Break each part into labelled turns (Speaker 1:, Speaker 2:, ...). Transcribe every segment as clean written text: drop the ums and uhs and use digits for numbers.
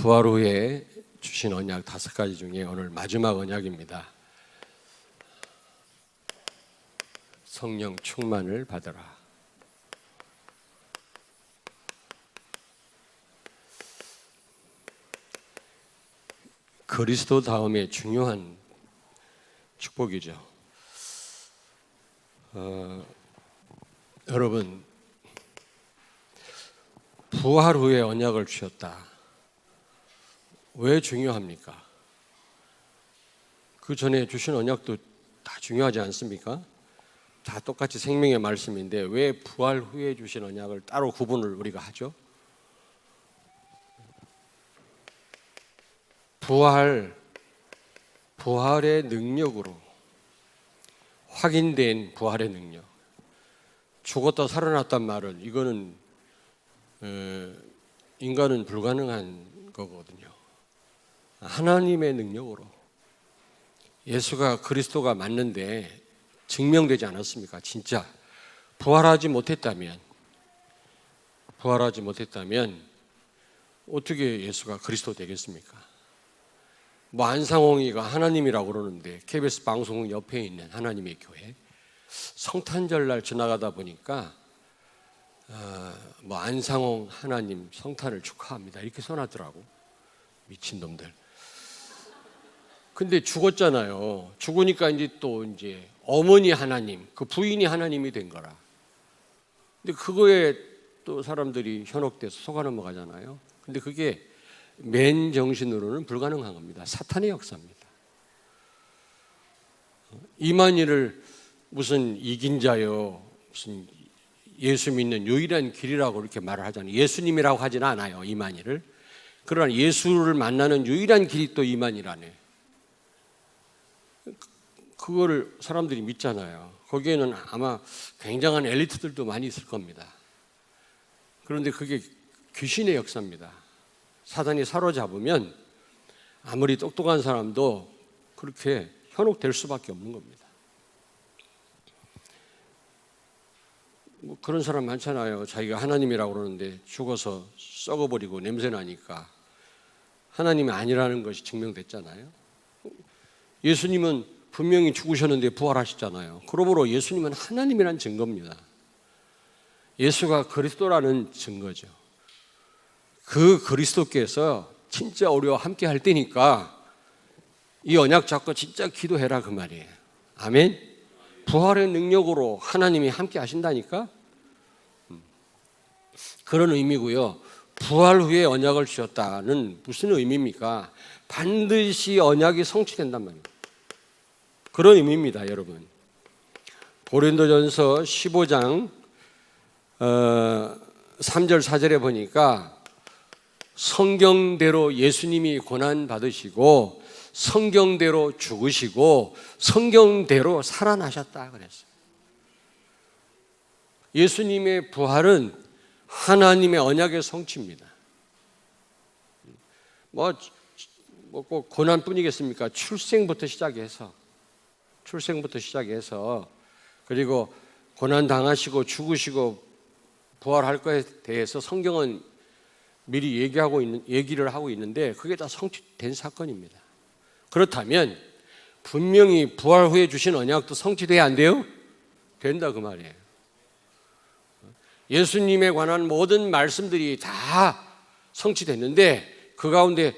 Speaker 1: 부활 후에 주신 언약 5가지 중에 오늘 마지막 언약입니다. 성령 충만을 받으라. 그리스도 다음에 중요한 축복이죠. 여러분, 부활 후에 언약을 주셨다. 왜 중요합니까? 그 전에 주신 언약도 다 중요하지 않습니까? 다 똑같이 생명의 말씀인데 왜 부활 후에 주신 언약을 따로 구분을 우리가 하죠? 부활의 능력으로 확인된 부활의 능력. 죽었다 살아났단 말은 이거는 인간은 불가능한 거거든요. 하나님의 능력으로 예수가 그리스도가 맞는데 증명되지 않았습니까? 진짜 부활하지 못했다면 어떻게 예수가 그리스도 되겠습니까? 뭐 안상홍이가 하나님이라고 그러는데 KBS 방송 옆에 있는 하나님의 교회 성탄절날 지나가다 보니까 뭐 안상홍 하나님 성탄을 축하합니다 이렇게 써놨더라고. 미친놈들. 근데 죽었잖아요. 죽으니까 이제 어머니 하나님, 그 부인이 하나님이 된 거라. 근데 그거에 또 사람들이 현혹돼서 속아 넘어가잖아요. 근데 그게 맨 정신으로는 불가능한 겁니다. 사탄의 역사입니다. 이만희를 무슨 이긴 자요, 무슨 예수 믿는 유일한 길이라고 이렇게 말을 하잖아요. 예수님이라고 하지는 않아요, 이만희를. 그러나 예수를 만나는 유일한 길이 또 이만희라네. 그거를 사람들이 믿잖아요. 거기에는 아마 굉장한 엘리트들도 많이 있을 겁니다. 그런데 그게 귀신의 역사입니다. 사단이 사로잡으면 아무리 똑똑한 사람도 그렇게 현혹될 수밖에 없는 겁니다. 뭐 그런 사람 많잖아요. 자기가 하나님이라고 그러는데 죽어서 썩어버리고 냄새나니까 하나님이 아니라는 것이 증명됐잖아요. 예수님은 분명히 죽으셨는데 부활하셨잖아요. 그러므로 예수님은 하나님이라는 증거입니다. 예수가 그리스도라는 증거죠. 그 그리스도께서 진짜 우리와 함께 할 때니까 이 언약 잡고 진짜 기도해라 그 말이에요. 아멘. 부활의 능력으로 하나님이 함께 하신다니까. 그런 의미고요. 부활 후에 언약을 주셨다는 무슨 의미입니까? 반드시 언약이 성취된단 말이에요. 그런 의미입니다, 여러분. 고린도전서 15장 3절 4절에 보니까 성경대로 예수님이 고난 받으시고 성경대로 죽으시고 성경대로 살아나셨다 그랬어요. 예수님의 부활은 하나님의 언약의 성취입니다. 뭐 꼭 고난뿐이겠습니까? 출생부터 시작해서 그리고 고난 당하시고 죽으시고 부활할 것에 대해서 성경은 미리 얘기를 하고 있는데 그게 다 성취된 사건입니다. 그렇다면 분명히 부활 후에 주신 언약도 성취돼야 안 돼요? 된다 그 말이에요. 예수님에 관한 모든 말씀들이 다 성취됐는데 그 가운데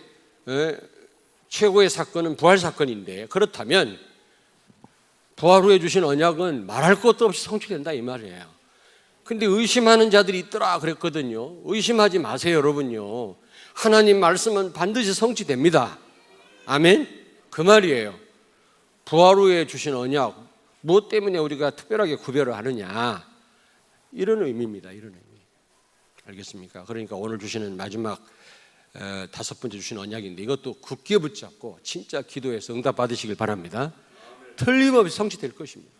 Speaker 1: 최고의 사건은 부활 사건인데 그렇다면 부활 후에 주신 언약은 말할 것도 없이 성취된다 이 말이에요. 근데 의심하는 자들이 있더라 그랬거든요. 의심하지 마세요, 여러분요. 하나님 말씀은 반드시 성취됩니다. 아멘? 그 말이에요. 부활 후에 주신 언약, 무엇 때문에 우리가 특별하게 구별을 하느냐, 이런 의미입니다. 이런 의미. 알겠습니까? 그러니까 오늘 주시는 마지막 5번째 주신 언약인데 이것도 굳게 붙잡고 진짜 기도해서 응답 받으시길 바랍니다. 틀림없이 성취될 것입니다.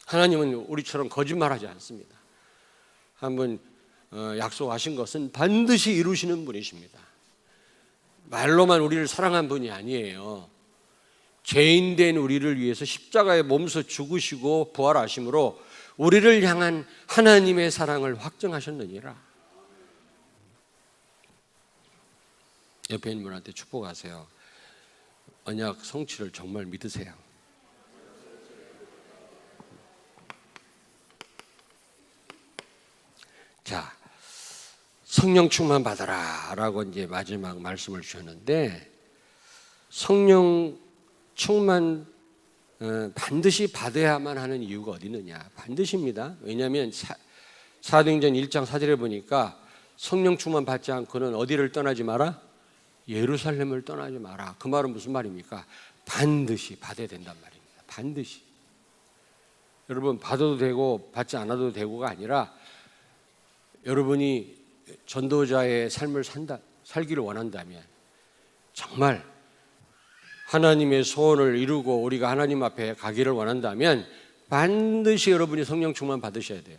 Speaker 1: 하나님은 우리처럼 거짓말하지 않습니다. 한번 약속하신 것은 반드시 이루시는 분이십니다. 말로만 우리를 사랑한 분이 아니에요. 죄인된 우리를 위해서 십자가에 몸서 죽으시고 부활하심으로 우리를 향한 하나님의 사랑을 확증하셨느니라. 옆에 있는 분한테 축복하세요. 언약 성취를 정말 믿으세요. 자, 성령 충만 받아라 라고 이제 마지막 말씀을 주셨는데, 성령 충만 반드시 받아야만 하는 이유가 어디 있느냐? 반드시입니다. 왜냐하면 사도행전 1장 4절에 보니까 성령 충만 받지 않고는 어디를 떠나지 마라? 예루살렘을 떠나지 마라. 그 말은 무슨 말입니까? 반드시 받아야 된단 말입니다. 반드시. 여러분, 받아도 되고 받지 않아도 되고가 아니라, 여러분이 전도자의 삶을 살기를 원한다면, 정말 하나님의 소원을 이루고 우리가 하나님 앞에 가기를 원한다면 반드시 여러분이 성령 충만 받으셔야 돼요.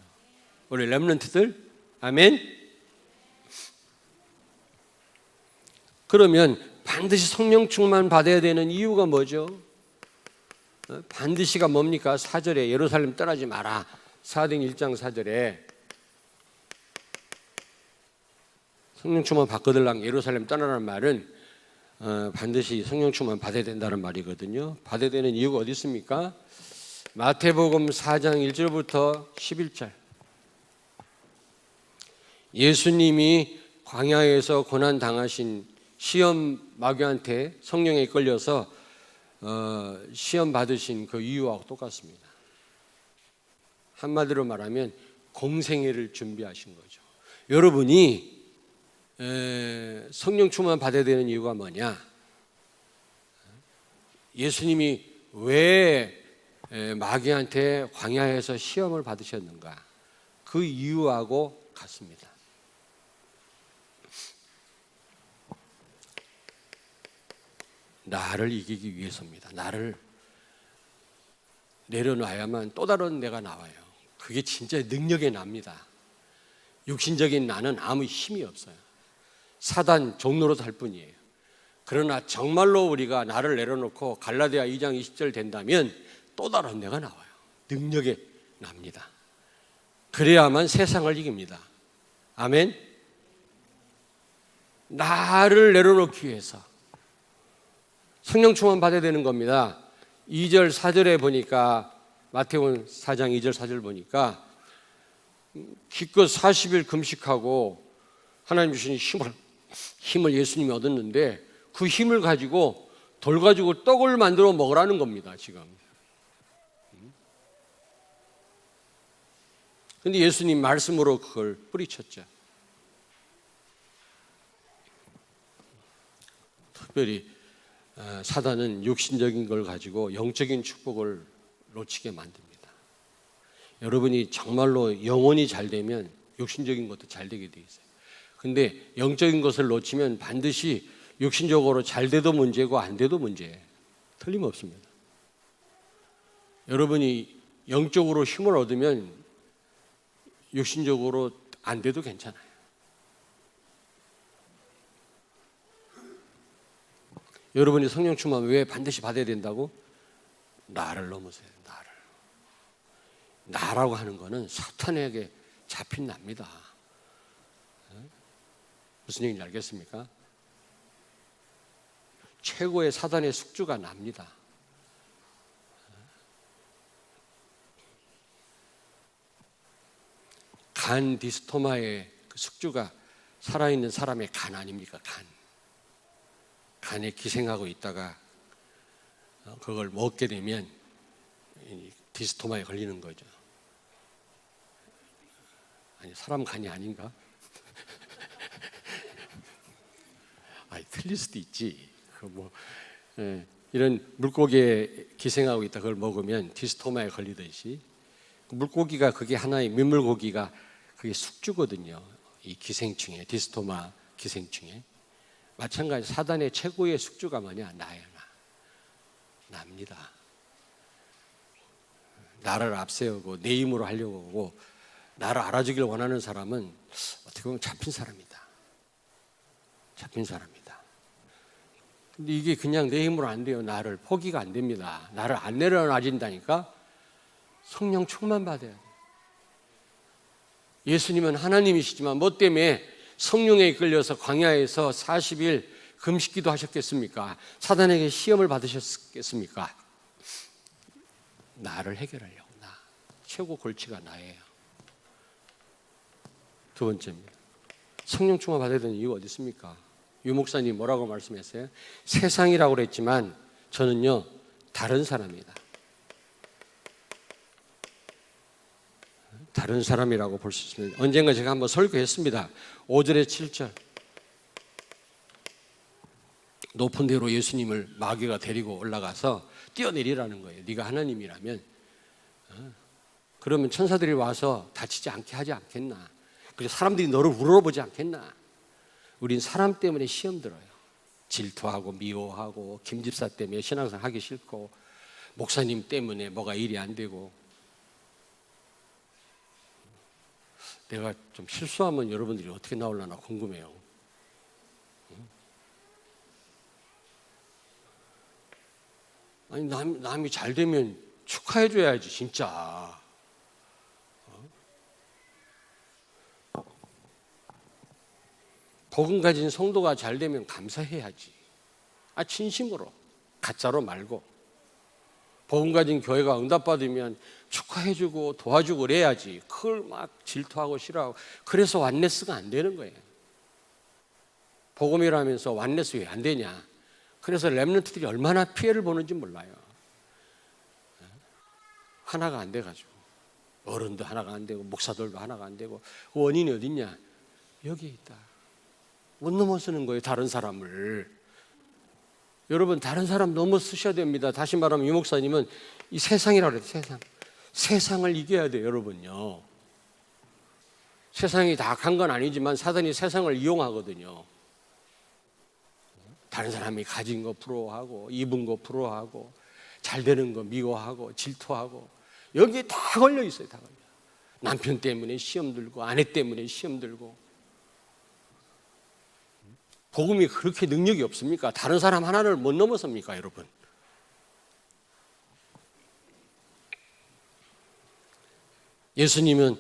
Speaker 1: 우리 렘넌트들, 아멘. 그러면 반드시 성령 충만 받아야 되는 이유가 뭐죠? 반드시가 뭡니까? 4절에 예루살렘 떠나지 마라. 사도행전 1장 4절에 성령 충만 받거들랑 예루살렘 떠나라는 말은 반드시 성령 충만 받아야 된다는 말이거든요. 받아야 되는 이유가 어디 있습니까? 마태복음 4장 1절부터 11절. 예수님이 광야에서 고난 당하신 시험 마귀한테 성령에 이끌려서 시험 받으신 그 이유하고 똑같습니다. 한마디로 말하면 공생애를 준비하신 거죠. 여러분이 성령 충만 받아야 되는 이유가 뭐냐? 예수님이 왜 마귀한테 광야에서 시험을 받으셨는가? 그 이유하고 같습니다. 나를 이기기 위해서입니다. 나를 내려놔야만 또 다른 내가 나와요. 그게 진짜 능력의 납니다. 육신적인 나는 아무 힘이 없어요. 사단 종로로 살 뿐이에요. 그러나 정말로 우리가 나를 내려놓고 갈라디아 2장 20절 된다면 또 다른 내가 나와요. 능력의 납니다. 그래야만 세상을 이깁니다. 아멘. 나를 내려놓기 위해서 성령 충만 받아야 되는 겁니다. 2절 4절에 보니까, 마태복음 4장 2절 4절 보니까 기껏 40일 금식하고 하나님 주신 힘을 예수님이 얻었는데, 그 힘을 가지고 돌 가지고 떡을 만들어 먹으라는 겁니다. 지금. 근데 예수님 말씀으로 그걸 뿌리쳤죠. 특별히 사단은 육신적인 걸 가지고 영적인 축복을 놓치게 만듭니다. 여러분이 정말로 영혼이 잘 되면 육신적인 것도 잘 되게 돼 있어요. 근데 영적인 것을 놓치면 반드시 육신적으로 잘 돼도 문제고 안 돼도 문제예요. 틀림없습니다. 여러분이 영적으로 힘을 얻으면 육신적으로 안 돼도 괜찮아요. 여러분이 성령 충만 왜 반드시 받아야 된다고? 나를 넘으세요. 나라고 하는 거는 사탄에게 잡힌 납니다. 무슨 얘기인지 알겠습니까? 최고의 사단의 숙주가 납니다. 간 디스토마의 그 숙주가 살아있는 사람의 간 아닙니까? 간에 기생하고 있다가 그걸 먹게 되면 디스토마에 걸리는 거죠. 아니, 사람 간이 아닌가? 아니, 틀릴 수도 있지. 이런 물고기에 기생하고 있다 그걸 먹으면 디스토마에 걸리듯이, 물고기가 그게 하나의 민물고기가 그게 숙주거든요. 이 기생충에, 디스토마 기생충에. 마찬가지 사단의 최고의 숙주가 뭐냐? 나야, 납니다. 나를 앞세우고 내 힘으로 하려고 하고 나를 알아주길 원하는 사람은 어떻게 보면 잡힌 사람이다. 잡힌 사람이다. 근데 이게 그냥 내 힘으로 안 돼요. 나를 포기가 안 됩니다. 나를 안 내려놔진다니까. 성령 충만 받아야 돼요. 예수님은 하나님이시지만 뭐 때문에 성령에 이끌려서 광야에서 40일 금식기도 하셨겠습니까? 사단에게 시험을 받으셨겠습니까? 나를 해결하려고. 나 최고 골치가 나예요. 두 번째입니다. 성령 충만 받아야 되는 이유가 어디 있습니까? 유 목사님 뭐라고 말씀했어요? 세상이라고 그랬지만 저는요 다른 사람이다. 다른 사람이라고 볼 수 있습니다. 언젠가 제가 한번 설교했습니다. 5절에 7절. 높은 데로 예수님을 마귀가 데리고 올라가서 뛰어내리라는 거예요. 네가 하나님이라면 그러면 천사들이 와서 다치지 않게 하지 않겠나? 그래서 사람들이 너를 우러러보지 않겠나? 우린 사람 때문에 시험 들어요. 질투하고 미워하고 김집사 때문에 신앙생활 하기 싫고 목사님 때문에 뭐가 일이 안 되고. 내가 좀 실수하면 여러분들이 어떻게 나올려나 궁금해요. 아니 남이 잘 되면 축하해 줘야지 진짜. 복음 가진 성도가 잘 되면 감사해야지. 진심으로 가짜로 말고. 복음 가진 교회가 응답받으면 축하해주고 도와주고 그래야지. 그걸 막 질투하고 싫어하고. 그래서 완네스가 안 되는 거예요. 복음이라면서 완네스 왜 안 되냐? 그래서 렘넌트들이 얼마나 피해를 보는지 몰라요. 하나가 안 돼가지고 어른도 하나가 안 되고 목사들도 하나가 안 되고. 원인이 어딨냐? 여기에 있다. 못 넘어서는 거예요. 다른 사람을. 여러분 다른 사람 넘어서셔야 됩니다. 다시 말하면 유 목사님은 이 세상이라고 그래요. 세상을 이겨야 돼요. 여러분요. 세상이 다 간 건 아니지만 사단이 세상을 이용하거든요. 다른 사람이 가진 거 부러워하고 입은 거 부러워하고 잘 되는 거 미워하고 질투하고 여기에 다 걸려 있어요. 다 걸려. 남편 때문에 시험 들고 아내 때문에 시험 들고. 복음이 그렇게 능력이 없습니까? 다른 사람 하나를 못 넘어섭니까, 여러분? 예수님은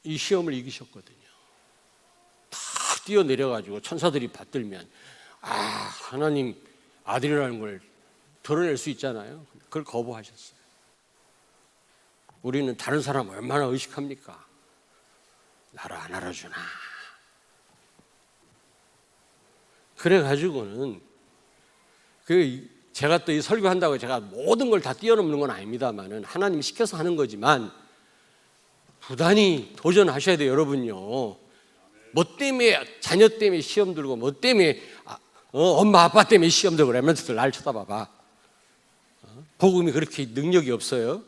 Speaker 1: 이 시험을 이기셨거든요. 다 뛰어내려가지고 천사들이 받들면 하나님 아들이라는 걸 드러낼 수 있잖아요. 그걸 거부하셨어요. 우리는 다른 사람 얼마나 의식합니까? 나를 안 알아주나. 그래가지고는 제가 또 이 설교한다고 제가 모든 걸 다 뛰어넘는 건 아닙니다만은 하나님이 시켜서 하는 거지만 부단히 도전하셔야 돼요, 여러분요. 뭐 때문에 자녀 때문에 시험 들고 뭐 때문에 엄마 아빠 때문에 시험 들고 렘넌트들 날 쳐다봐봐. 복음이 그렇게 능력이 없어요.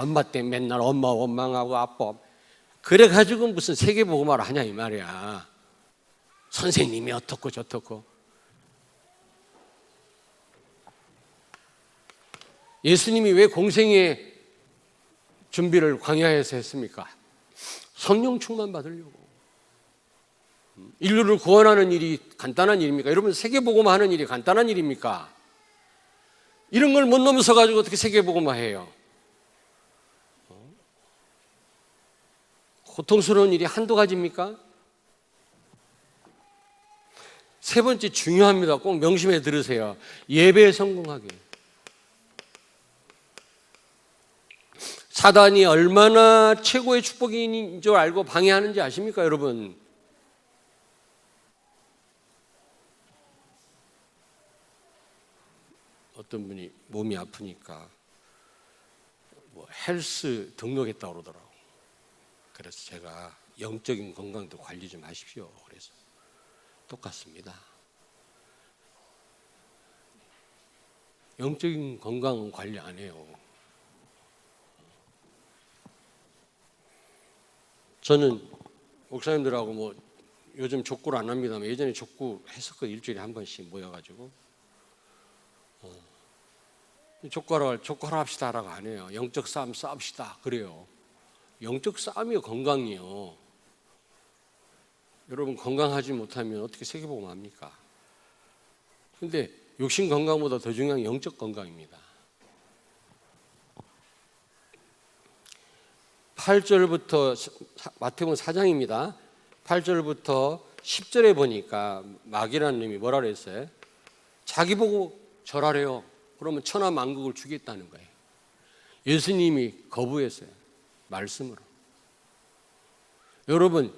Speaker 1: 엄마 때문에 맨날 엄마 원망하고 아빠. 그래가지고 무슨 세계복음화를 하냐 이 말이야. 선생님이 어떻고 저떻고. 예수님이 왜 공생의 준비를 광야에서 했습니까? 성령 충만 받으려고. 인류를 구원하는 일이 간단한 일입니까? 여러분 세계복음화 하는 일이 간단한 일입니까? 이런 걸 못 넘어서 가지고 어떻게 세계복음화 해요? 고통스러운 일이 한두 가지입니까? 세 번째 중요합니다. 꼭 명심해 들으세요. 예배에 성공하게. 사단이 얼마나 최고의 축복인 줄 알고 방해하는지 아십니까, 여러분? 어떤 분이 몸이 아프니까 뭐 헬스 등록했다고 그러더라고. 그래서 제가 영적인 건강도 관리 좀 하십시오. 그래서 똑같습니다. 영적인 건강 관리 안 해요. 저는 목사님들하고 뭐 요즘 족구를 안 합니다만 예전에 족구 했었거든요. 일주일에 한 번씩 모여가지고 족구하러 합시다라고 안 해요. 영적 싸움 싸웁시다 그래요. 영적 싸움이요, 건강이요. 여러분 건강하지 못하면 어떻게 세계복음 합니까? 근데 육신 건강보다 더 중요한 영적 건강입니다. 8절부터 마태복음 4장입니다. 8절부터 10절에 보니까 마귀라는 놈이 뭐라 그랬어요? 자기 보고 절하래요. 그러면 천하만국을 주겠다는 거예요. 예수님이 거부했어요. 말씀으로. 여러분,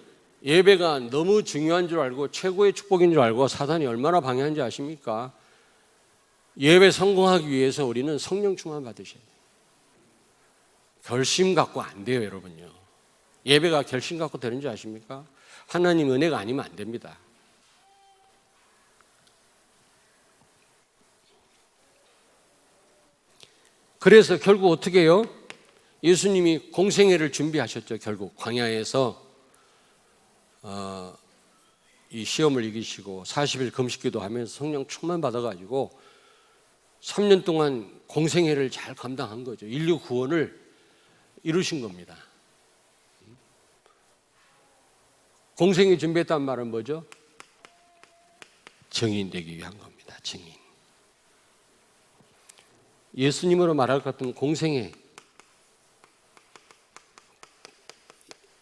Speaker 1: 예배가 너무 중요한 줄 알고 최고의 축복인 줄 알고 사단이 얼마나 방해하는지 아십니까? 예배 성공하기 위해서 우리는 성령 충만 받으셔야 돼요. 결심 갖고 안 돼요, 여러분요. 예배가 결심 갖고 되는 줄 아십니까? 하나님 은혜가 아니면 안 됩니다. 그래서 결국 어떻게 해요? 예수님이 공생애를 준비하셨죠. 결국 광야에서 이 시험을 이기시고 40일 금식기도 하면서 성령 충만 받아가지고 3년 동안 공생애를 잘 감당한 거죠. 인류 구원을 이루신 겁니다. 공생애 준비했다는 말은 뭐죠? 증인 되기 위한 겁니다. 증인. 예수님으로 말할 것 같은 공생애,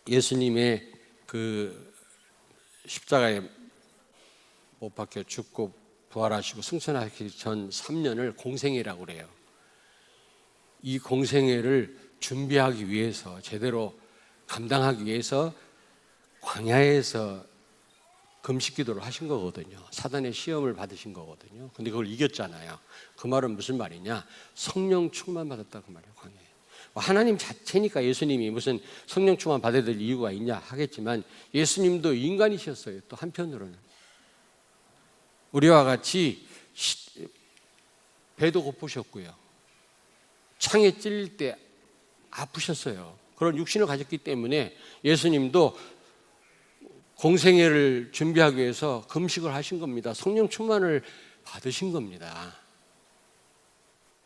Speaker 1: 예수님의 그 십자가에 못 박혀 죽고 부활하시고 승천하기 전 3년을 공생애라고 그래요. 이 공생애를 준비하기 위해서, 제대로 감당하기 위해서 광야에서 금식 기도를 하신 거거든요. 사단의 시험을 받으신 거거든요. 근데 그걸 이겼잖아요. 그 말은 무슨 말이냐? 성령 충만 받았다 그 말이에요. 광야에. 하나님 자체니까 예수님이 무슨 성령 충만 받아야 될 이유가 있냐 하겠지만 예수님도 인간이셨어요. 또 한편으로는 우리와 같이 배도 고프셨고요. 창에 찔릴 때 아프셨어요. 그런 육신을 가졌기 때문에 예수님도 공생애를 준비하기 위해서 금식을 하신 겁니다. 성령 충만을 받으신 겁니다.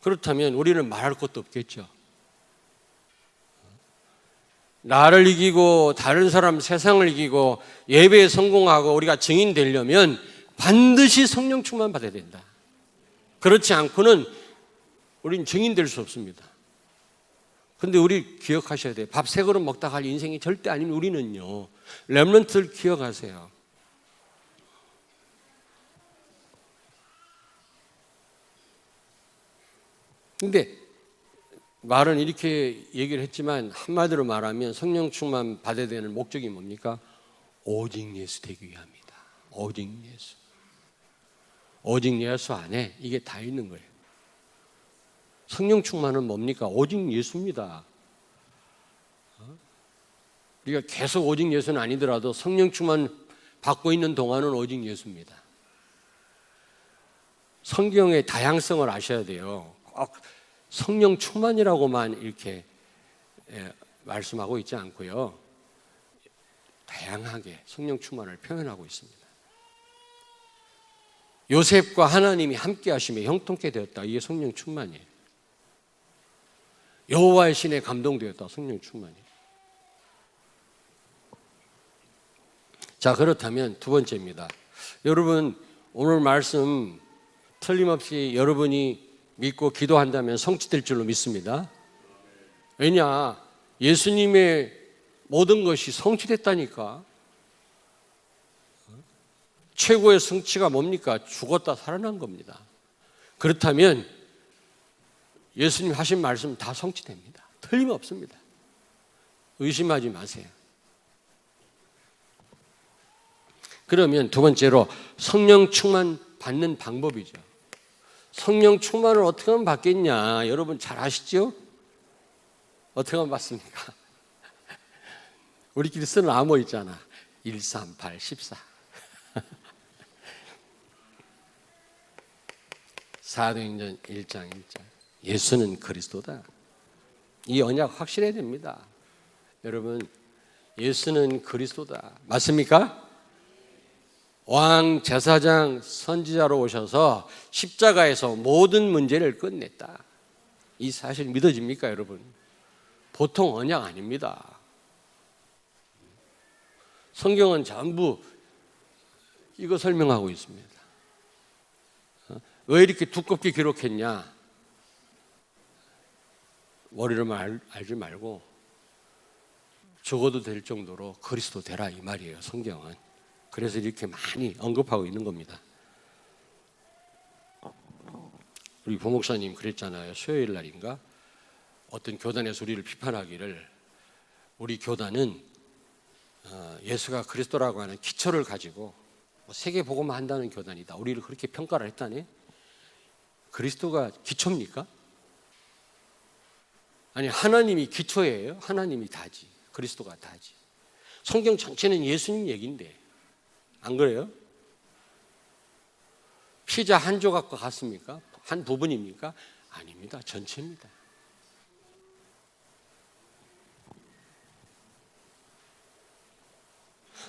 Speaker 1: 그렇다면 우리는 말할 것도 없겠죠. 나를 이기고 다른 사람 세상을 이기고 예배에 성공하고 우리가 증인 되려면 반드시 성령 충만 받아야 된다. 그렇지 않고는 우리는 증인 될 수 없습니다. 근데 우리 기억하셔야 돼요. 밥 세 그릇 먹다 갈 인생이 절대 아니면 우리는요, 렘넌트를 기억하세요. 근데 말은 이렇게 얘기를 했지만 한마디로 말하면 성령 충만 받아야 되는 목적이 뭡니까? 오직 예수 되기 위함이다. 오직 예수. 오직 예수 안에 이게 다 있는 거예요. 성령 충만은 뭡니까? 오직 예수입니다. 우리가 계속 오직 예수는 아니더라도 성령 충만 받고 있는 동안은 오직 예수입니다. 성경의 다양성을 아셔야 돼요. 꼭 성령 충만이라고만 이렇게 말씀하고 있지 않고요. 다양하게 성령 충만을 표현하고 있습니다. 요셉과 하나님이 함께 하심에 형통케 되었다. 이게 성령 충만이에요. 여호와의 신에 감동되었다. 성령 충만이에요. 자, 그렇다면 두 번째입니다. 여러분, 오늘 말씀 틀림없이 여러분이 믿고 기도한다면 성취될 줄로 믿습니다. 왜냐? 예수님의 모든 것이 성취됐다니까. 최고의 성취가 뭡니까? 죽었다 살아난 겁니다. 그렇다면 예수님 하신 말씀 다 성취됩니다. 틀림없습니다. 의심하지 마세요. 그러면 두 번째로 성령 충만 받는 방법이죠. 성령 충만을 어떻게 하면 받겠냐? 여러분 잘 아시죠? 어떻게 하면 받습니까? 우리끼리 쓰는 암호 있잖아. 138, 14. 사도행전 1장 1장. 예수는 그리스도다. 이 언약 확실해야 됩니다. 여러분, 예수는 그리스도다. 맞습니까? 왕, 제사장, 선지자로 오셔서 십자가에서 모든 문제를 끝냈다. 이 사실 믿어집니까, 여러분? 보통 언약 아닙니다. 성경은 전부 이거 설명하고 있습니다. 왜 이렇게 두껍게 기록했냐? 머리로만 알지 말고 적어도 될 정도로 그리스도 되라 이 말이에요. 성경은 그래서 이렇게 많이 언급하고 있는 겁니다. 우리 부목사님 그랬잖아요. 수요일 날인가 어떤 교단에서 우리를 비판하기를, 우리 교단은 예수가 그리스도라고 하는 기초를 가지고 세계 복음만 한다는 교단이다. 우리를 그렇게 평가를 했다네. 그리스도가 기초입니까? 아니, 하나님이 기초예요? 하나님이 다지. 그리스도가 다지. 성경 전체는 예수님 얘기인데 안 그래요? 피자 한 조각과 같습니까? 한 부분입니까? 아닙니다. 전체입니다.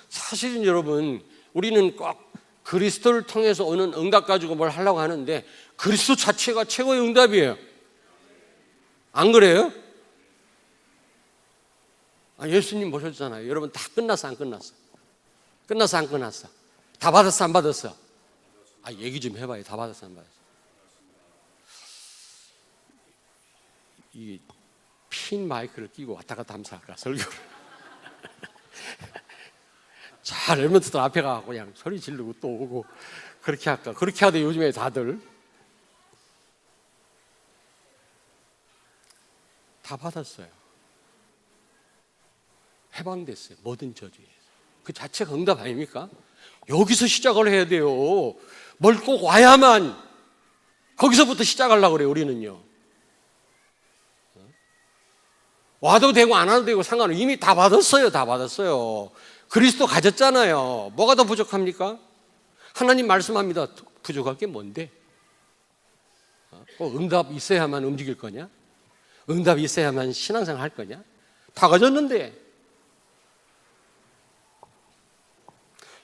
Speaker 1: 사실은 여러분, 우리는 꼭 그리스도를 통해서 오는 응답 가지고 뭘 하려고 하는데 그리스도 자체가 최고의 응답이에요. 안 그래요? 예수님 보셨잖아요. 여러분, 다 끝났어 안 끝났어? 끝났어 안 끝났어? 다 받았어 안 받았어? 얘기 좀 해봐요. 다 받았어 안 받았어? 이 핀 마이크를 끼고 왔다 갔다 하면서 할까 설교를 잘 랩런트들 앞에 가고 그냥 소리 지르고 또 오고 그렇게 할까? 그렇게 하대 요즘에 다들. 다 받았어요. 해방됐어요. 모든 저주에서. 그 자체가 응답 아닙니까? 여기서 시작을 해야 돼요. 뭘 꼭 와야만 거기서부터 시작하려고 그래요. 우리는요. 와도 되고 안 와도 되고 상관은 이미 다 받았어요. 다 받았어요. 그리스도 가졌잖아요. 뭐가 더 부족합니까? 하나님 말씀합니다. 부족할 게 뭔데? 응답 있어야만 움직일 거냐? 응답이 있어야만 신앙생활 할 거냐? 다 가졌는데.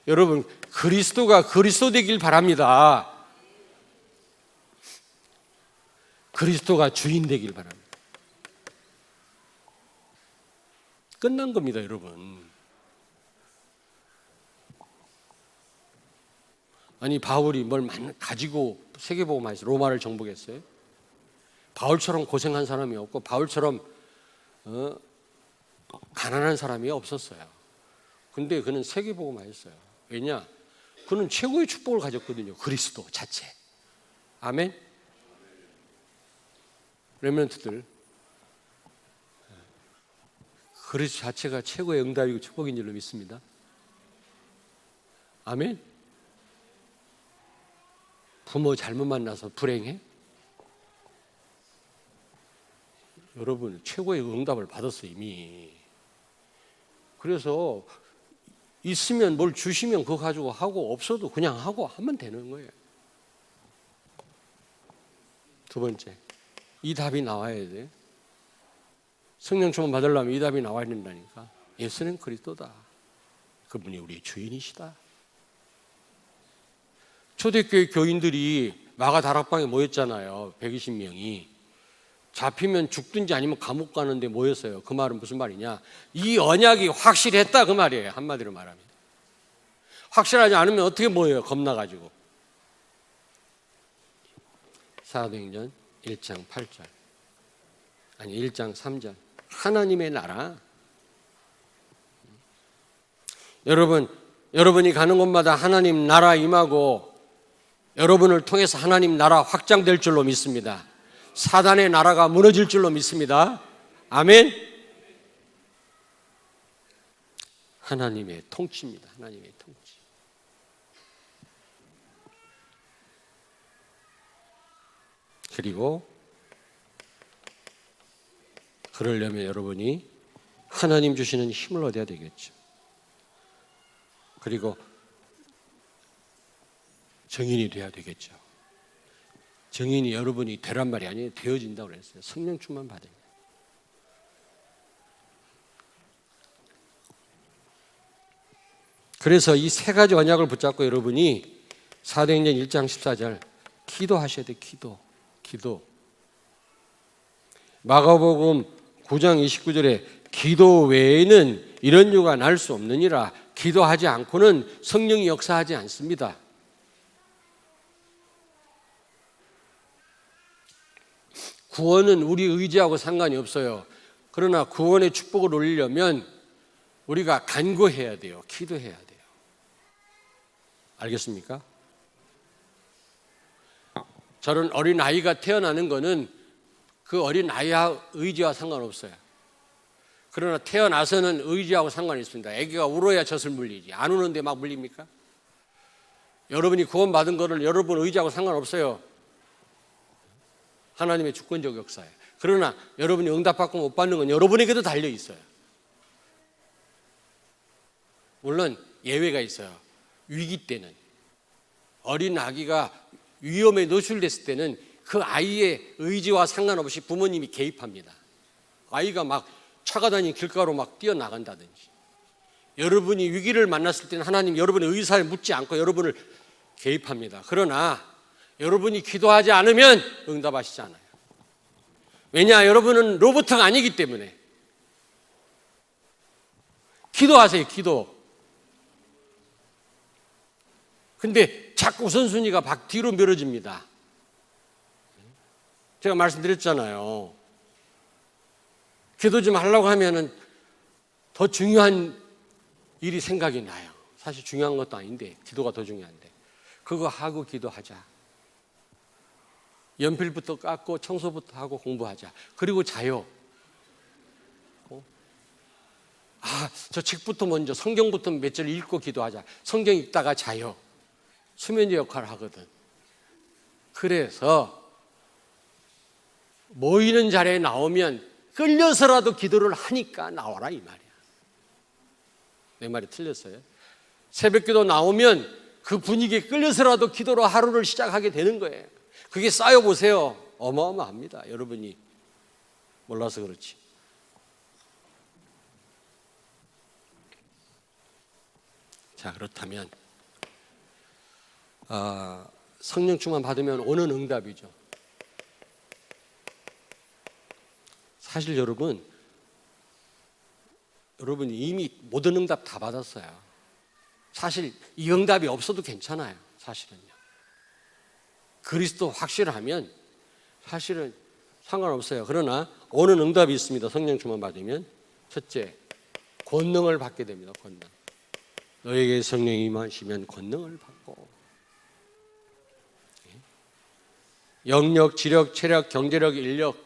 Speaker 1: 여러분, 그리스도가 그리스도 되길 바랍니다. 그리스도가 주인 되길 바랍니다. 끝난 겁니다, 여러분. 아니, 바울이 뭘 가지고 세계복음화해서 로마를 정복했어요? 바울처럼 고생한 사람이 없고 바울처럼 가난한 사람이 없었어요. 근데 그는 세계복음화했어요. 왜냐? 그는 최고의 축복을 가졌거든요. 그리스도 자체. 아멘? 렘넌트들, 그리스도 자체가 최고의 응답이고 축복인 줄로 믿습니다. 아멘? 부모 잘못 만나서 불행해? 여러분, 최고의 응답을 받았어 이미. 그래서 있으면 뭘 주시면 그거 가지고 하고, 없어도 그냥 하고 하면 되는 거예요. 두 번째, 이 답이 나와야 돼. 성령 충만 받으려면 이 답이 나와야 된다니까. 예수는 그리스도다. 그분이 우리의 주인이시다. 초대교회 교인들이 마가 다락방에 모였잖아요. 120명이. 잡히면 죽든지 아니면 감옥 가는데 모였어요. 그 말은 무슨 말이냐? 이 언약이 확실했다 그 말이에요. 한마디로 말하면. 확실하지 않으면 어떻게 모여요? 겁나가지고. 사도행전 1장 8절 아니 1장 3절 하나님의 나라. 여러분이 가는 곳마다 하나님 나라 임하고 여러분을 통해서 하나님 나라 확장될 줄로 믿습니다. 사단의 나라가 무너질 줄로 믿습니다. 아멘. 하나님의 통치입니다. 하나님의 통치. 그리고 그러려면 여러분이 하나님 주시는 힘을 얻어야 되겠죠. 그리고 정인이 돼야 되겠죠. 정인이 여러분이 되란 말이 아니에요. 되어진다고 그랬어요. 성령 충만 받으면. 그래서 이 세 가지 언약을 붙잡고 여러분이 사도행전 1장 14절 기도하셔야 돼요. 기도. 마가복음 9장 29절에 기도 외에는 이런 유가 날 수 없느니라. 기도하지 않고는 성령이 역사하지 않습니다. 구원은 우리 의지하고 상관이 없어요. 그러나 구원의 축복을 올리려면 우리가 간구해야 돼요. 기도해야 돼요. 알겠습니까? 저런 어린 아이가 태어나는 거는 그 어린 아이의 의지와 상관없어요. 그러나 태어나서는 의지하고 상관이 있습니다. 아기가 울어야 젖을 물리지. 안 우는데 막 물립니까? 여러분이 구원받은 거를 여러분 의지하고 상관없어요. 하나님의 주권적 역사예요. 그러나 여러분이 응답받고 못 받는 건 여러분에게도 달려 있어요. 물론 예외가 있어요. 위기 때는, 어린 아기가 위험에 노출됐을 때는 그 아이의 의지와 상관없이 부모님이 개입합니다. 아이가 막 차가 다니는 길가로 막 뛰어나간다든지, 여러분이 위기를 만났을 때는 하나님 여러분의 의사를 묻지 않고 여러분을 개입합니다. 그러나 여러분이 기도하지 않으면 응답하시지 않아요. 왜냐? 여러분은 로봇가 아니기 때문에. 기도하세요, 기도. 근데 자꾸 우선순위가 뒤로 미뤄집니다. 제가 말씀드렸잖아요. 기도 좀 하려고 하면은 더 중요한 일이 생각이 나요. 사실 중요한 것도 아닌데 기도가 더 중요한데, 그거 하고 기도하자. 연필부터 깎고 청소부터 하고 공부하자. 그리고 자요. 저 책부터 먼저, 성경부터 몇 절 읽고 기도하자. 성경 읽다가 자요. 수면제 역할을 하거든. 그래서 모이는 자리에 나오면 끌려서라도 기도를 하니까 나와라, 이 말이야. 내 말이 틀렸어요? 새벽기도 나오면 그 분위기에 끌려서라도 기도로 하루를 시작하게 되는 거예요. 그게 쌓여보세요. 어마어마합니다. 여러분이 몰라서 그렇지. 자, 그렇다면 성령 충만 받으면 오는 응답이죠. 사실 여러분이 이미 모든 응답 다 받았어요. 사실 이 응답이 없어도 괜찮아요. 사실은요. 그리스도 확실하면 사실은 상관없어요. 그러나 오는 응답이 있습니다. 성령 충만 받으면. 첫째, 권능을 받게 됩니다. 권능. 너에게 성령이 임하시면 권능을 받고, 영력, 지력, 체력, 경제력, 인력,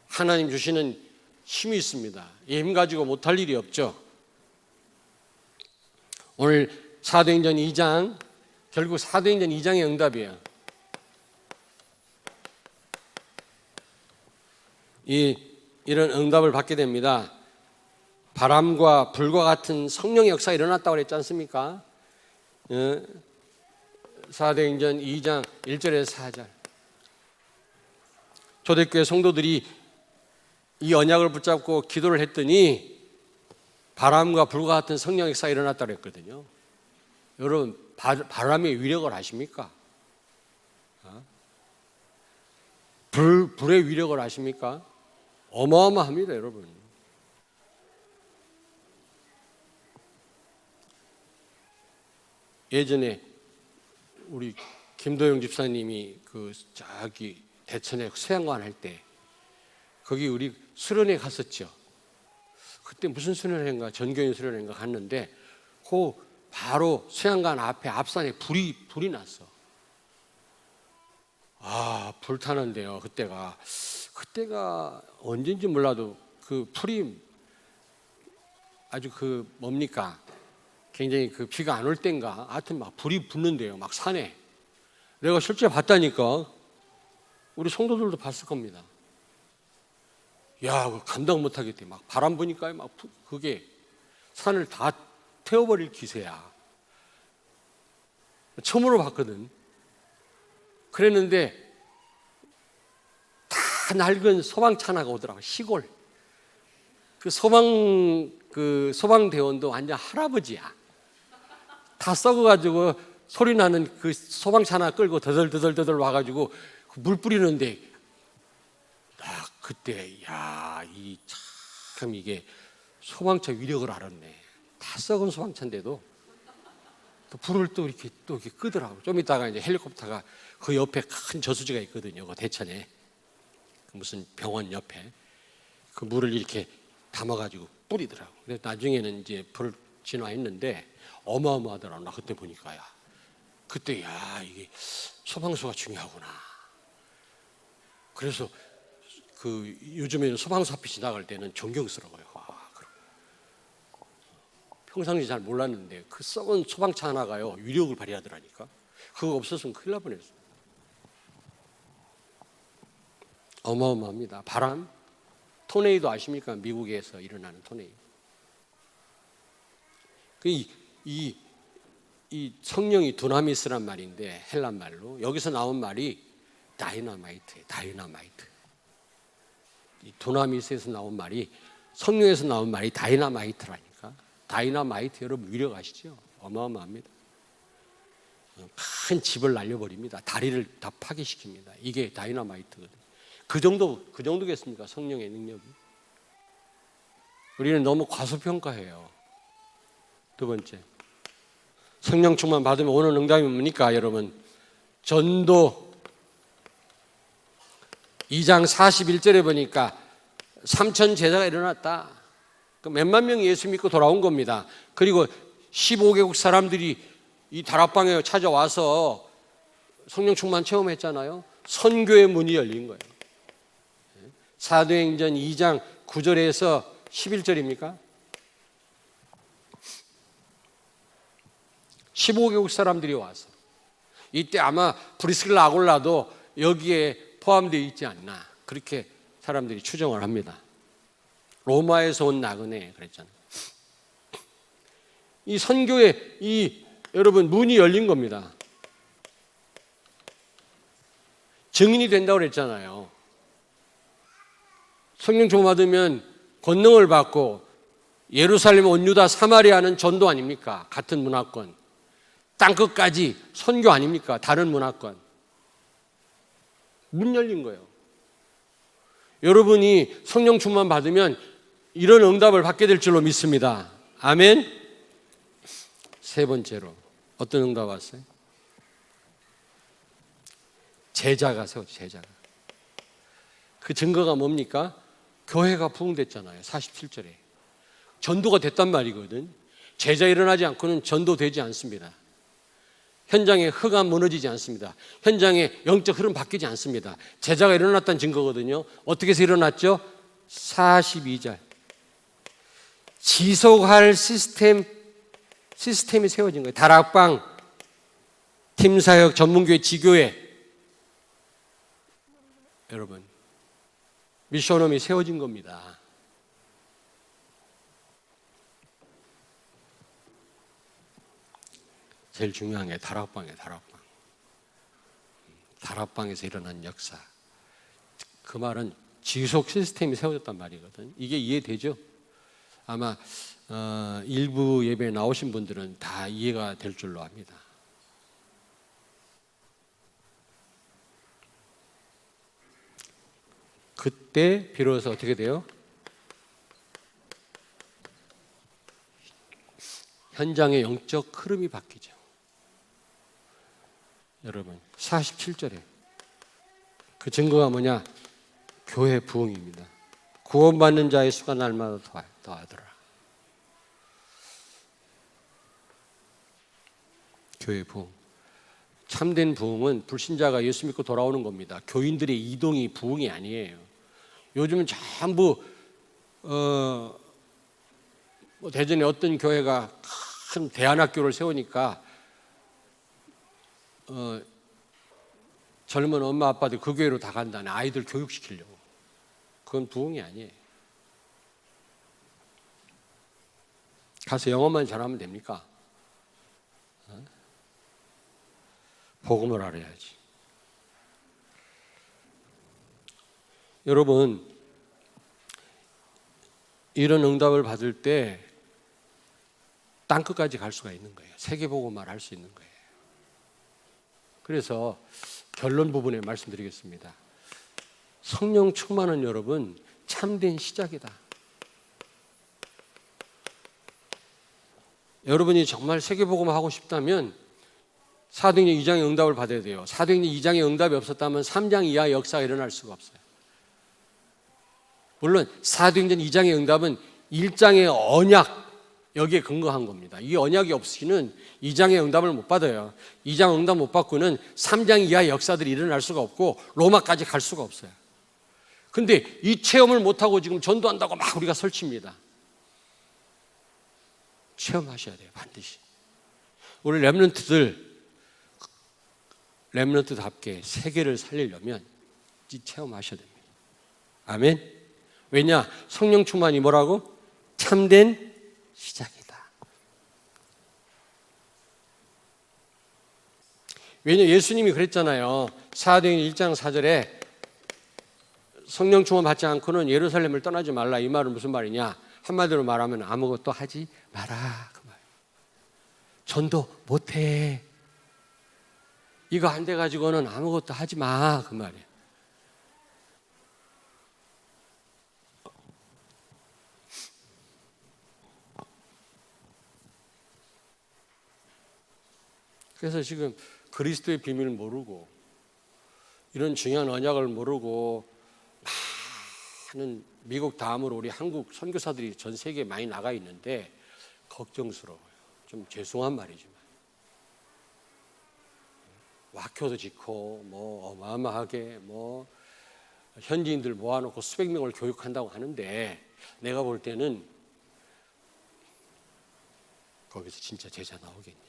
Speaker 1: 하나님 주시는 힘이 있습니다. 이 힘 가지고 못할 일이 없죠. 오늘 사도행전 2장, 결국 사도행전 2장의 응답이에요. 이런 응답을 받게 됩니다. 바람과 불과 같은 성령의 역사가 일어났다고 그랬지 않습니까? 사도행전 2장 1절에서 4절. 초대교회 성도들이 이 언약을 붙잡고 기도를 했더니 바람과 불과 같은 성령의 역사가 일어났다고 그랬거든요. 여러분, 바람의 위력을 아십니까? 불의 위력을 아십니까? 어마어마합니다, 여러분. 예전에 우리 김도영 집사님이 저기 대천에 수양관 할 때 거기 우리 수련회 갔었죠. 그때 무슨 수련회인가, 전교인 수련회인가 갔는데 그 바로 수양관 앞에 앞산에 불이 났어. 불타는데요. 그때가 언제인지 몰라도 그 풀이 아주 뭡니까? 굉장히 비가 안 올 땐가 하여튼 막 불이 붙는데요. 막 산에. 내가 실제 봤다니까. 우리 성도들도 봤을 겁니다. 야, 감당 못 하겠대. 막 바람 부니까 막 그게 산을 다 태워버릴 기세야. 처음으로 봤거든. 그랬는데 다 낡은 소방차나가 오더라고. 시골. 소방대원도 완전 할아버지야. 다 썩어가지고 소리 나는 소방차나 끌고 더덜더덜 와가지고 물 뿌리는데, 그때 참 이게 소방차 위력을 알았네. 다 썩은 소방차인데도 또 불을 또 이렇게 끄더라고. 좀 이따가 이제 헬리콥터가 그 옆에 큰 저수지가 있거든요. 그 대천에 무슨 병원 옆에 그 물을 이렇게 담아가지고 뿌리더라고. 근데 나중에는 이제 불을 진화했는데 어마어마하더라고. 나 그때 보니까야 그때 이게 소방서가 중요하구나. 그래서 그 요즘에는 소방서 앞에 지나갈 때는 존경스러워요. 평상시 잘 몰랐는데 그 썩은 소방차 하나가요 위력을 발휘하더라니까. 그거 없었으면 큰일 날 뻔했어요. 어마어마합니다. 바람, 토네이도 아십니까? 미국에서 일어나는 토네이도. 이 성령이 두나미스란 말인데 헬란 말로 여기서 나온 말이 다이너마이트예요. 다이너마이트. 이 두나미스에서 나온 말이 성령에서 나온 말이 다이너마이트라니까. 다이너마이트 여러분 위력 아시죠? 어마어마합니다. 큰 집을 날려버립니다. 다리를 다 파괴시킵니다. 이게 다이너마이트거든요. 그 정도겠습니까? 성령의 능력이. 우리는 너무 과소평가해요. 두 번째, 성령 충만 받으면 오는 응답이 뭡니까? 여러분, 전도 2장 41절에 보니까 3천 제자가 일어났다. 몇만 명이 예수 믿고 돌아온 겁니다. 그리고 15개국 사람들이 이 다락방에 찾아와서 성령 충만 체험했잖아요. 선교의 문이 열린 거예요. 사도행전 2장 9절에서 11절입니까? 15개국 사람들이 와서 이때 아마 브리스길라 아골라도 여기에 포함되어 있지 않나 그렇게 사람들이 추정을 합니다. 로마에서 온 나그네 그랬잖아요. 이 선교에 여러분 문이 열린 겁니다. 증인이 된다고 그랬잖아요. 성령 충만 받으면 권능을 받고 예루살렘, 온 유다, 사마리아는 전도 아닙니까? 같은 문화권. 땅끝까지 선교 아닙니까? 다른 문화권. 문 열린 거예요. 여러분이 성령 충만 받으면 이런 응답을 받게 될 줄로 믿습니다. 아멘. 세 번째로 어떤 응답 왔어요? 제자가 세워져. 제자가. 그 증거가 뭡니까? 교회가 부흥됐잖아요. 47절에. 전도가 됐단 말이거든. 제자 일어나지 않고는 전도되지 않습니다. 현장의 흑암 무너지지 않습니다. 현장의 영적 흐름 바뀌지 않습니다. 제자가 일어났다는 증거거든요. 어떻게 해서 일어났죠? 42절. 지속할 시스템이 세워진 거예요. 다락방, 팀사역, 전문교회, 지교회. 여러분, 미션홈이 세워진 겁니다. 제일 중요한 게 다락방이에요. 다락방에서 일어난 역사. 그 말은 지속 시스템이 세워졌단 말이거든. 이게 이해되죠? 아마 일부 예배에 나오신 분들은 다 이해가 될 줄로 압니다. 그때 비로소 어떻게 돼요? 현장의 영적 흐름이 바뀌죠. 여러분 47절에 그 증거가 뭐냐? 교회 부흥입니다. 구원받는 자의 수가 날마다 더하더라. 교회 부흥. 참된 부흥은 불신자가 예수 믿고 돌아오는 겁니다. 교인들의 이동이 부흥이 아니에요. 요즘은 전부 대전에 어떤 교회가 큰 대안학교를 세우니까 젊은 엄마 아빠들 그 교회로 다 간다네. 아이들 교육시키려고. 그건 부흥이 아니에요. 가서 영어만 잘하면 됩니까? 복음을 알아야지. 여러분, 이런 응답을 받을 때 땅끝까지 갈 수가 있는 거예요. 세계복음을 할 수 있는 거예요. 그래서 결론 부분에 말씀드리겠습니다. 성령 충만은 여러분 참된 시작이다. 여러분이 정말 세계복음을 하고 싶다면 사도행전 2장의 응답을 받아야 돼요. 사도행전 2장의 응답이 없었다면 3장 이하의 역사가 일어날 수가 없어요. 물론 사도행전 2장의 응답은 1장의 언약, 여기에 근거한 겁니다. 이 언약이 없이는 2장의 응답을 못 받아요. 2장 응답 못 받고는 3장 이하의 역사들이 일어날 수가 없고 로마까지 갈 수가 없어요. 근데 이 체험을 못하고 지금 전도한다고 막 우리가 설칩니다. 체험하셔야 돼요, 반드시. 우리 렘넌트답게 세계를 살리려면 이 체험하셔야 됩니다. 아멘. 왜냐? 성령 충만이 뭐라고? 참된 시작이다. 왜냐? 예수님이 그랬잖아요. 사도행전 1장 4절에 성령 충만 받지 않고는 예루살렘을 떠나지 말라. 이 말은 무슨 말이냐? 한마디로 말하면 아무것도 하지 마라, 그 말. 전도 못해. 이거 안 돼가지고는 아무것도 하지 마, 그 말이에요. 그래서 지금 그리스도의 비밀을 모르고 이런 중요한 언약을 모르고 많은 미국 다음으로 우리 한국 선교사들이 전 세계에 많이 나가 있는데 걱정스러워요. 좀 죄송한 말이지만 와교도 짓고 뭐 어마어마하게 뭐 현지인들 모아놓고 수백 명을 교육한다고 하는데 내가 볼 때는 거기서 진짜 제자 나오겠냐.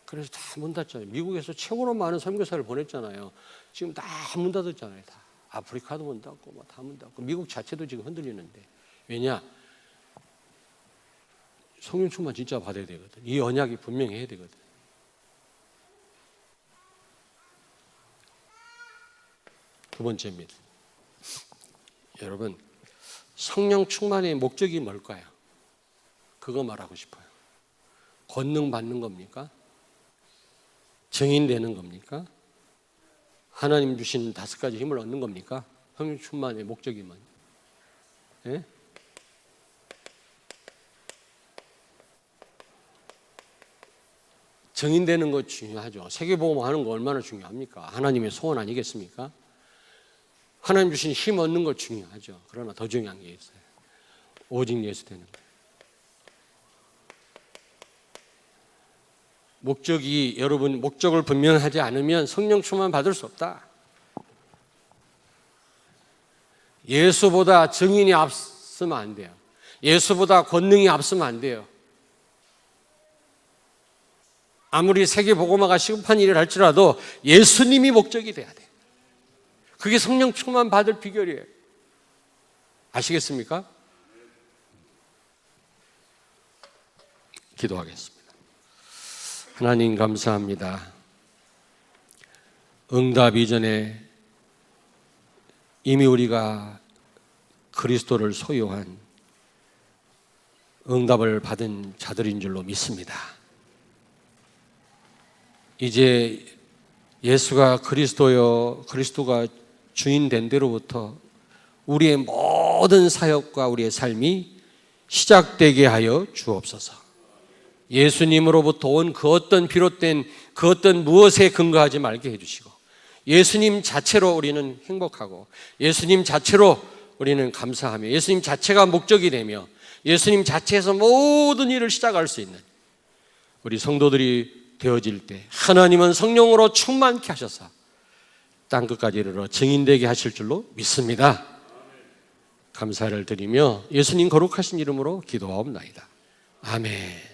Speaker 1: 그래서 다 문 닫잖아요. 미국에서 최고로 많은 선교사를 보냈잖아요. 지금 다 문 닫았잖아요. 다. 아프리카도 문 닫고 뭐 다 문 닫고 미국 자체도 지금 흔들리는데 왜냐? 성령 충만 진짜 받아야 되거든. 이 언약이 분명히 해야 되거든. 두 번째입니다. 여러분, 성령 충만의 목적이 뭘까요? 그거 말하고 싶어요. 권능 받는 겁니까? 증인되는 겁니까? 하나님 주신 5가지 힘을 얻는 겁니까? 성령 충만의 목적이 뭐냐? 예? 증인되는 거 중요하죠. 세계복음 하는 거 얼마나 중요합니까? 하나님의 소원 아니겠습니까? 하나님 주신 힘 얻는 거 중요하죠. 그러나 더 중요한 게 있어요. 오직 예수 되는 거예요. 여러분 목적을 분명하지 않으면 성령 충만 받을 수 없다. 예수보다 증인이 앞서면 안 돼요. 예수보다 권능이 앞서면 안 돼요. 아무리 세계복음화가 시급한 일을 할지라도 예수님이 목적이 돼야 돼요. 그게 성령 충만 받을 비결이에요. 아시겠습니까? 기도하겠습니다. 하나님 감사합니다. 응답 이전에 이미 우리가 그리스도를 소유한 응답을 받은 자들인 줄로 믿습니다. 이제 예수가 그리스도가 주인 된 데로부터 우리의 모든 사역과 우리의 삶이 시작되게 하여 주옵소서. 예수님으로부터 온 그 어떤 비롯된 그 어떤 무엇에 근거하지 말게 해주시고 예수님 자체로 우리는 행복하고 예수님 자체로 우리는 감사하며 예수님 자체가 목적이 되며 예수님 자체에서 모든 일을 시작할 수 있는 우리 성도들이 되어질 때 하나님은 성령으로 충만케 하셔서 땅끝까지 이르러 증인되게 하실 줄로 믿습니다. 감사를 드리며 예수님 거룩하신 이름으로 기도하옵나이다. 아멘.